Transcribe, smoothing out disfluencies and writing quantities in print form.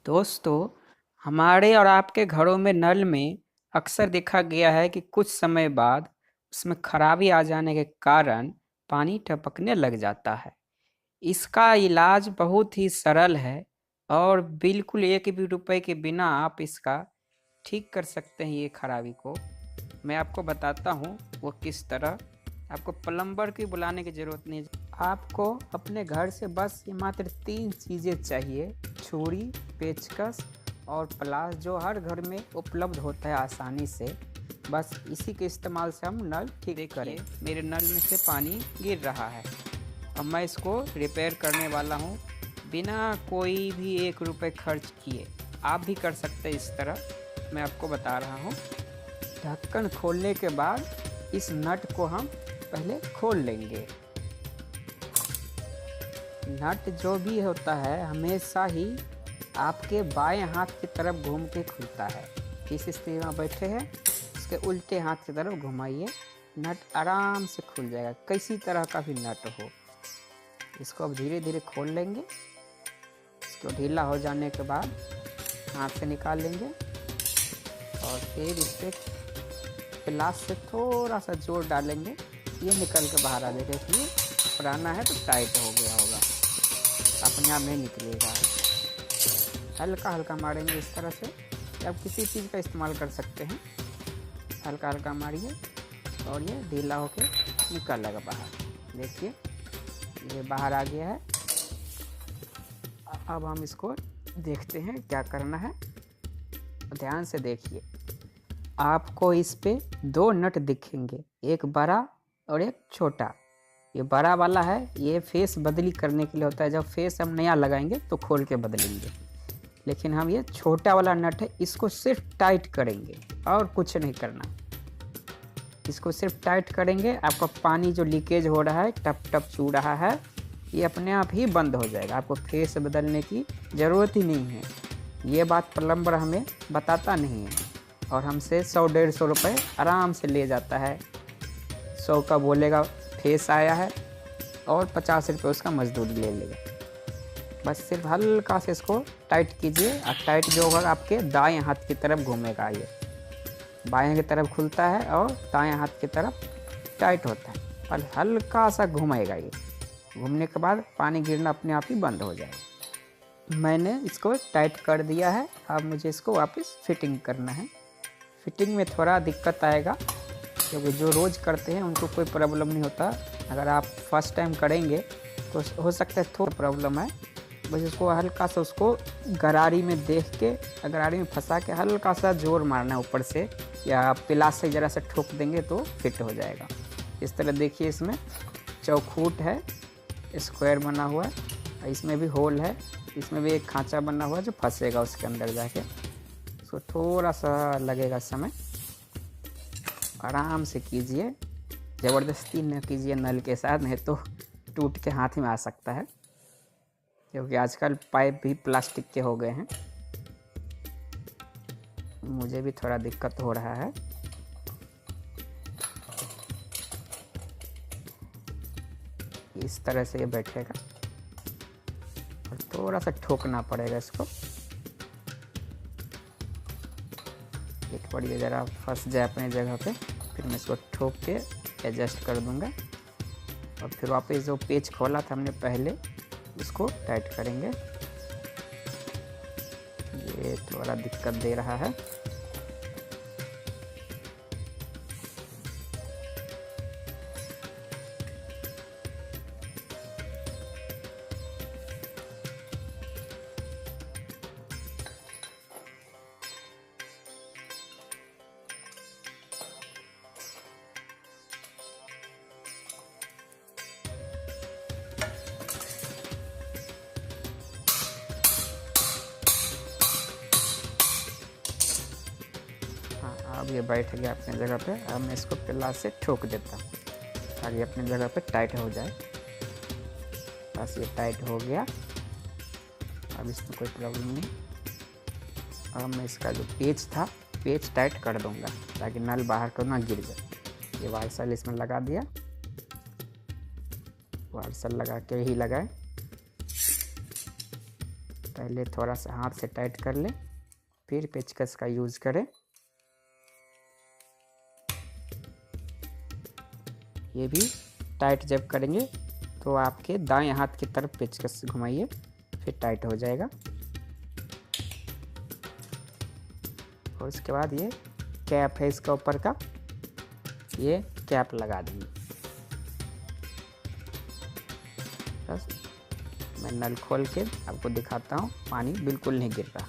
दोस्तों, हमारे और आपके घरों में नल में अक्सर देखा गया है कि कुछ समय बाद उसमें खराबी आ जाने के कारण पानी टपकने लग जाता है। इसका इलाज बहुत ही सरल है और बिल्कुल एक भी रुपए के बिना आप इसका ठीक कर सकते हैं। ये खराबी को मैं आपको बताता हूँ वो किस तरह। आपको प्लम्बर की बुलाने की ज़रूरत नहीं है। आपको अपने घर से बस ये मात्र 3 चीज़ें चाहिए: छुरी, पेचकस और प्लास, जो हर घर में उपलब्ध होता है आसानी से। बस इसी के इस्तेमाल से हम नल ठीक करें। मेरे नल में से पानी गिर रहा है। अब मैं इसको रिपेयर करने वाला हूँ बिना कोई भी 1 रुपये खर्च किए। आप भी कर सकते हैं इस तरह। मैं आपको बता रहा हूँ। ढक्कन खोलने के बाद इस नट को हम पहले खोल लेंगे। नट जो भी होता है हमेशा ही आपके बाएं हाथ की तरफ घूम के खुलता है। जिस स्थिति में बैठे हैं उसके उल्टे हाथ की तरफ घुमाइए, नट आराम से खुल जाएगा, किसी तरह का भी नट हो। इसको अब धीरे धीरे खोल लेंगे। इसको ढीला हो जाने के बाद हाथ से निकाल लेंगे और फिर इस पर प्लास से थोड़ा सा जोर डालेंगे। ये निकल के बाहर आ जाएगा। इसलिए पुराना है तो टाइट हो गया होगा, अपने आप नहीं निकलेगा। हल्का हल्का मारेंगे इस तरह से। आप किसी चीज़ का इस्तेमाल कर सकते हैं। हल्का हल्का मारिए और ये ढीला होके निकलेगा बाहर। देखिए ये बाहर आ गया है। अब हम इसको देखते हैं क्या करना है। ध्यान से देखिए, आपको इस पे 2 नट दिखेंगे, एक बड़ा और एक छोटा। ये बड़ा वाला है, ये फेस बदली करने के लिए होता है। जब फेस हम नया लगाएंगे तो खोल के बदलेंगे। लेकिन हम ये छोटा वाला नट है, इसको सिर्फ टाइट करेंगे और कुछ नहीं करना। इसको सिर्फ टाइट करेंगे। आपका पानी जो लीकेज हो रहा है, टप टप चू रहा है, ये अपने आप ही बंद हो जाएगा। आपको फेस बदलने की ज़रूरत ही नहीं है। ये बात प्लम्बर हमें बताता नहीं है और हमसे 100-150 रुपये आराम से ले जाता है। 100 का बोलेगा फेस आया है और 50 रुपये उसका मजदूरी ले लेगा। बस सिर्फ हल्का से इसको टाइट कीजिए और टाइट जो होगा आपके दाएं हाथ की तरफ घूमेगा। ये बाएं की तरफ खुलता है और दाएं हाथ की तरफ टाइट होता है और हल्का सा घूमेगा। ये घूमने के बाद पानी गिरना अपने आप ही बंद हो जाएगा। मैंने इसको टाइट कर दिया है। अब मुझे इसको वापस फिटिंग करना है। फिटिंग में थोड़ा दिक्कत आएगा क्योंकि जो रोज़ करते हैं उनको कोई प्रॉब्लम नहीं होता। अगर आप फर्स्ट टाइम करेंगे तो हो सकता है थोड़ा प्रॉब्लम है। बस इसको हल्का सा उसको गरारी में देख के, गरारी में फंसा के हल्का सा जोर मारना है ऊपर से, या पिलास से ज़रा सा ठोक देंगे तो फिट हो जाएगा। इस तरह देखिए, इसमें चौखूट है, स्क्वायर बना हुआ है, इसमें भी होल है, इसमें भी एक खांचा बना हुआ है जो फंसेगा उसके अंदर जाके। उसको थोड़ा सा लगेगा समय। आराम से कीजिए, ज़बरदस्ती न कीजिए नल के साथ, नहीं तो टूट के हाथ में आ सकता है। क्योंकि आजकल पाइप भी प्लास्टिक के हो गए हैं। मुझे भी थोड़ा दिक्कत हो रहा है। इस तरह से ये बैठेगा और थोड़ा सा ठोकना पड़ेगा इसको। एक बार ये ज़रा फंस जाए अपने जगह पे, फिर मैं इसको ठोक के एडजस्ट कर दूंगा और फिर वापस जो पेच खोला था हमने पहले, इसको टाइट करेंगे। ये थोड़ा दिक्कत दे रहा है। अब ये बैठ गया अपनी जगह पे। अब मैं इसको पिलास से ठोक देता हूँ ताकि अपनी जगह पे टाइट हो जाए। बस ये टाइट हो गया। अब इसमें कोई प्रॉब्लम नहीं। अब मैं इसका जो पेच था, पेच टाइट कर दूंगा ताकि नल बाहर को ना गिर जाए। ये वार्सल इसमें लगा दिया। वार्सल लगा के ही लगाए पहले थोड़ा सा हाथ से टाइट कर लें, फिर पेचकस का यूज़ करें। ये भी टाइट जब करेंगे तो आपके दाएं हाथ की तरफ पेचकस घुमाइए, फिर टाइट हो जाएगा। और उसके बाद ये कैप है इसका ऊपर का, ये कैप लगा देंगे। बस मैं नल खोल के आपको दिखाता हूँ, पानी बिल्कुल नहीं गिर रहा।